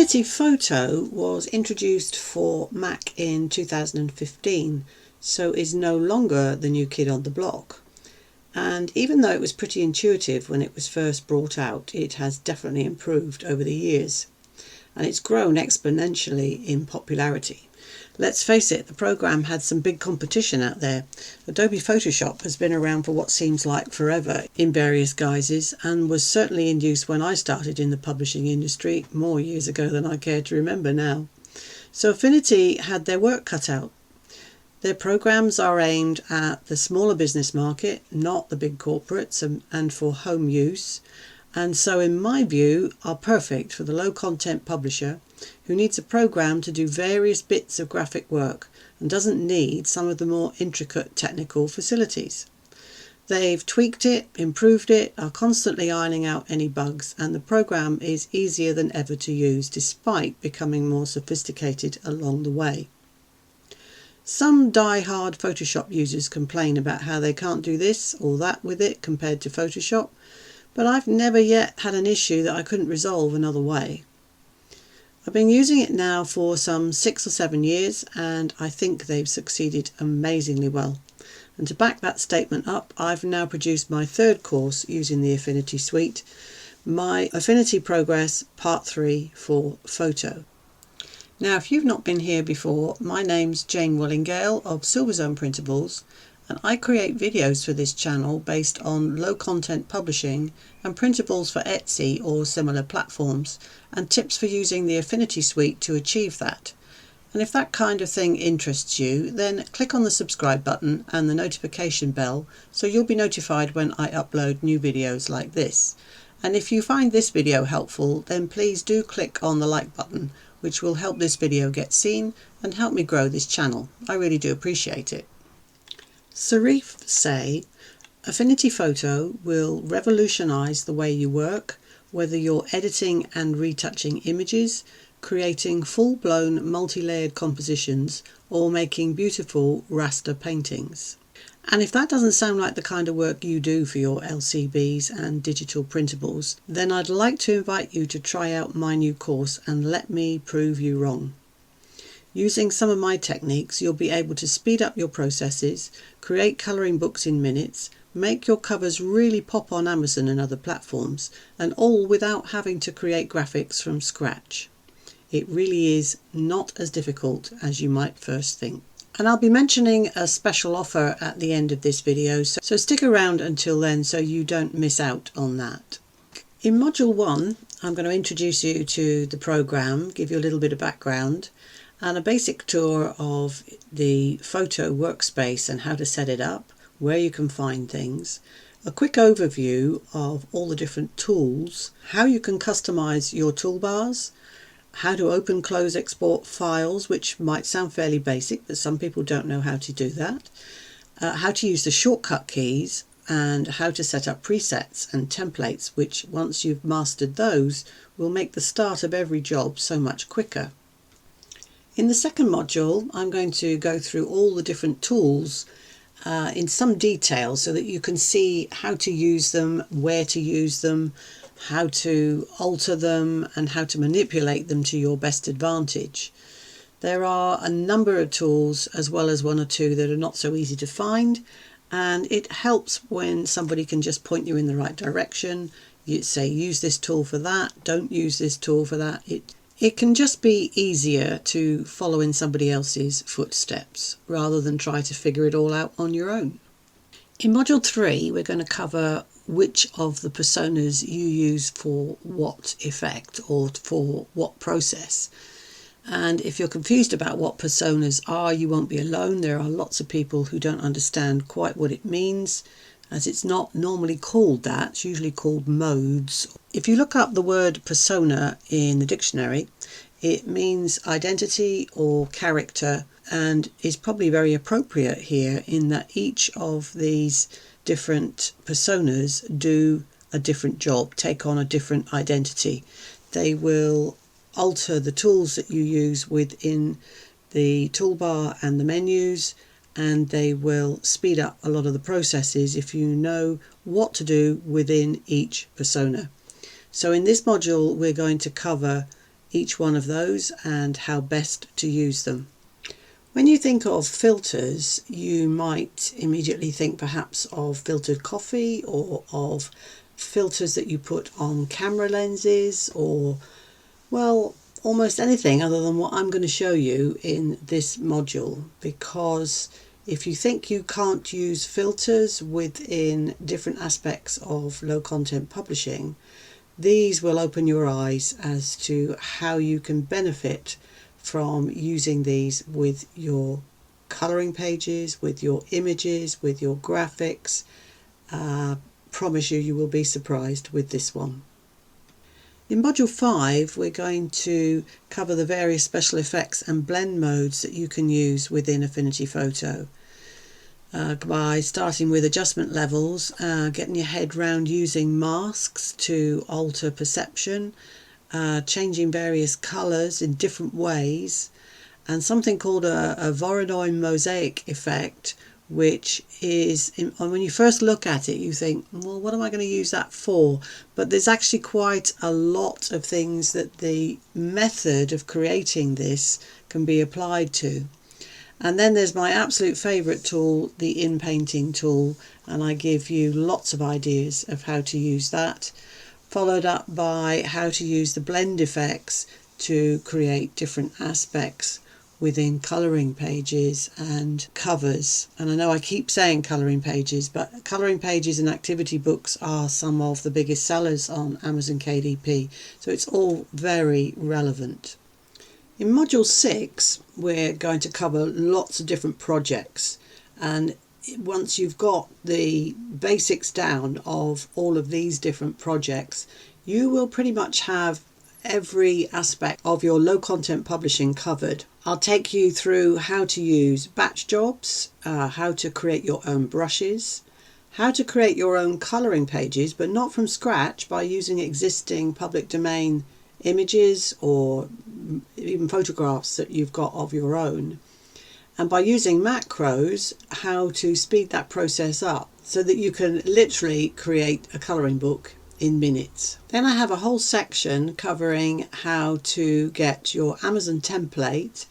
Affinity Photo was introduced for Mac in 2015, so is no longer the new kid on the block. And even though it was pretty intuitive when it was first brought out, it has definitely improved over the years. And it's grown exponentially in popularity. Let's face it, the program had some big competition out there. Adobe Photoshop has been around for what seems like forever in various guises, and was certainly in use when I started in the publishing industry more years ago than I care to remember now. So Affinity had their work cut out. Their programs are aimed at the smaller business market, not the big corporates, and for home use, and so in my view are perfect for the low content publisher who needs a program to do various bits of graphic work and doesn't need some of the more intricate technical facilities. They've tweaked it, improved it, are constantly ironing out any bugs, and the program is easier than ever to use despite becoming more sophisticated along the way. Some die-hard Photoshop users complain about how they can't do this or that with it compared to Photoshop, but I've never yet had an issue that I couldn't resolve another way. I've been using it now for some 6 or 7 years, and I think they've succeeded amazingly well. And to back that statement up, I've now produced my 3rd course using the Affinity suite, my Affinity Progress Part 3 for Photo. Now, if you've not been here before, my name's Jayne of Silverzone Printables, and I create videos for this channel based on low content publishing and printables for Etsy or similar platforms, and tips for using the Affinity suite to achieve that. And if that kind of thing interests you, then click on the subscribe button and the notification bell so you'll be notified when I upload new videos like this. And if you find this video helpful, then please do click on the like button, which will help this video get seen and help me grow this channel. I really do appreciate it. Sarif say, Affinity Photo will revolutionize the way you work, whether you're editing and retouching images, creating full-blown multi-layered compositions, or making beautiful raster paintings. And if that doesn't sound like the kind of work you do for your LCBs and digital printables, then I'd like to invite you to try out my new course and let me prove you wrong. Using some of my techniques, you'll be able to speed up your processes, create colouring books in minutes, make your covers really pop on Amazon and other platforms, and all without having to create graphics from scratch. It really is not as difficult as you might first think. And I'll be mentioning a special offer at the end of this video, so stick around until then so you don't miss out on that. In Module 1, I'm going to introduce you to the program, give you a little bit of background, and a basic tour of the photo workspace and how to set it up, where you can find things, a quick overview of all the different tools, how you can customize your toolbars, how to open, close, export files, which might sound fairly basic, but some people don't know how to do that, how to use the shortcut keys, and how to set up presets and templates, which once you've mastered those will make the start of every job so much quicker. In the second module, I'm going to go through all the different tools in some detail so that you can see how to use them, where to use them, how to alter them, and how to manipulate them to your best advantage. There are a number of tools as well as 1 or 2 that are not so easy to find, and it helps when somebody can just point you in the right direction. You say use this tool for that, don't use this tool for that. It can just be easier to follow in somebody else's footsteps rather than try to figure it all out on your own. In Module 3, we're going to cover which of the personas you use for what effect or for what process. And if you're confused about what personas are, you won't be alone. There are lots of people who don't understand quite what it means, as it's not normally called that. It's usually called modes. If you look up the word persona in the dictionary, it means identity or character, and is probably very appropriate here in that each of these different personas do a different job, take on a different identity. They will alter the tools that you use within the toolbar and the menus, and they will speed up a lot of the processes if you know what to do within each persona. So in this module we're going to cover each one of those and how best to use them. When you think of filters, you might immediately think perhaps of filtered coffee or of filters that you put on camera lenses, or, well, almost anything other than what I'm going to show you in this module, because if you think you can't use filters within different aspects of low content publishing, these will open your eyes as to how you can benefit from using these with your colouring pages, with your images, with your graphics. Promise you will be surprised with this one. In Module 5, we're going to cover the various special effects and blend modes that you can use within Affinity Photo. By starting with adjustment levels, getting your head round using masks to alter perception, changing various colours in different ways, and something called a Voronoi mosaic effect, which is, when you first look at it, you think, well, what am I going to use that for? But there's actually quite a lot of things that the method of creating this can be applied to. And then there's my absolute favourite tool, the in-painting tool, and I give you lots of ideas of how to use that, followed up by how to use the blend effects to create different aspects within colouring pages and covers. And I know I keep saying colouring pages, but colouring pages and activity books are some of the biggest sellers on Amazon KDP, so it's all very relevant. In Module 6, we're going to cover lots of different projects, and once you've got the basics down of all of these different projects, you will pretty much have every aspect of your low content publishing covered. I'll take you through how to use batch jobs, how to create your own brushes, how to create your own colouring pages, but not from scratch, by using existing public domain images or even photographs that you've got of your own, and by using macros, how to speed that process up so that you can literally create a colouring book in minutes. Then I have a whole section covering how to get your Amazon template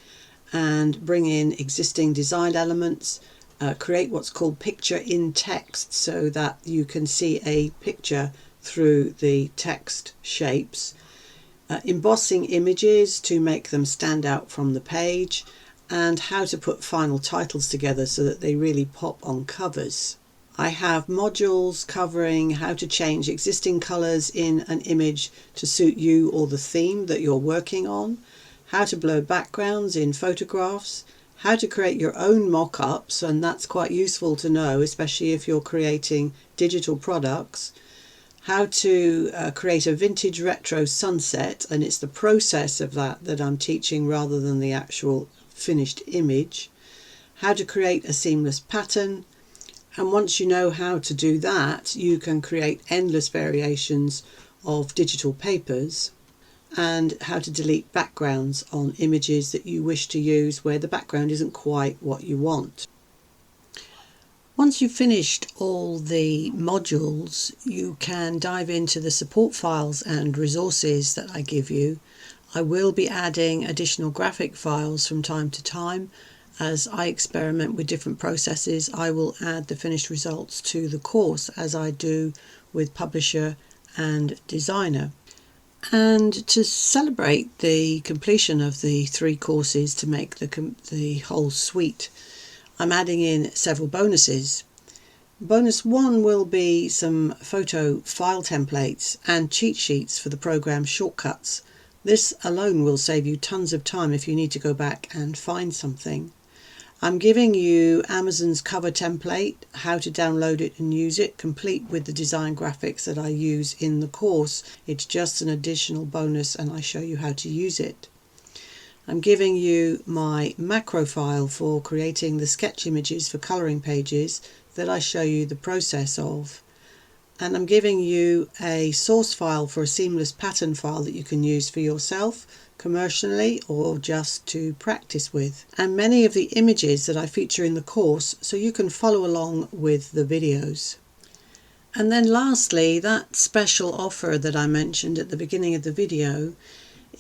and bring in existing design elements, create what's called picture in text so that you can see a picture through the text shapes, embossing images to make them stand out from the page, and how to put final titles together so that they really pop on covers. I have modules covering how to change existing colours in an image to suit you or the theme that you're working on, how to blur backgrounds in photographs, how to create your own mock-ups, and that's quite useful to know, especially if you're creating digital products, how to create a vintage retro sunset, and it's the process of that I'm teaching rather than the actual finished image, how to create a seamless pattern, and once you know how to do that, you can create endless variations of digital papers, and how to delete backgrounds on images that you wish to use where the background isn't quite what you want. Once you've finished all the modules, you can dive into the support files and resources that I give you. I will be adding additional graphic files from time to time. As I experiment with different processes, I will add the finished results to the course, as I do with Publisher and Designer. And to celebrate the completion of the 3 courses to make the whole suite, I'm adding in several bonuses. Bonus 1 will be some photo file templates and cheat sheets for the program shortcuts. This alone will save you tons of time if you need to go back and find something. I'm giving you Amazon's cover template, how to download it and use it, complete with the design graphics that I use in the course. It's just an additional bonus and I show you how to use it. I'm giving you my macro file for creating the sketch images for colouring pages that I show you the process of. And I'm giving you a source file for a seamless pattern file that you can use for yourself, commercially, or just to practice with. And many of the images that I feature in the course so you can follow along with the videos. And then lastly, that special offer that I mentioned at the beginning of the video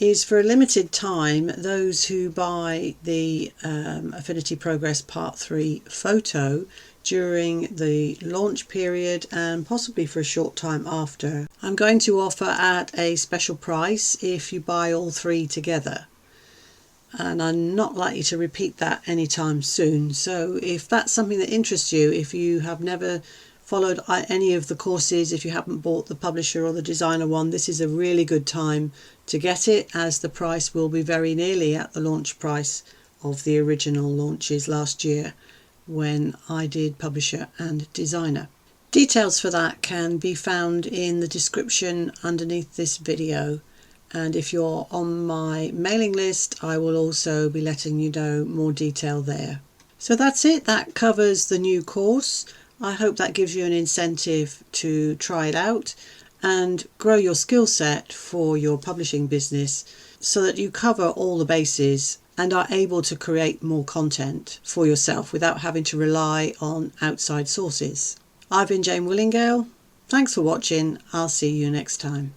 is for a limited time, those who buy the Affinity Progress Part 3 photo during the launch period and possibly for a short time after, I'm going to offer at a special price if you buy all three together. And I'm not likely to repeat that anytime soon. So if that's something that interests you, if you have never followed any of the courses, if you haven't bought the publisher or the designer one, this is a really good time to get it, as the price will be very nearly at the launch price of the original launches last year when I did publisher and designer. Details for that can be found in the description underneath this video, and if you're on my mailing list, I will also be letting you know more detail there. So that's it, that covers the new course. I hope that gives you an incentive to try it out and grow your skill set for your publishing business so that you cover all the bases and are able to create more content for yourself without having to rely on outside sources. I've been Jayne Willingale. Thanks for watching. I'll see you next time.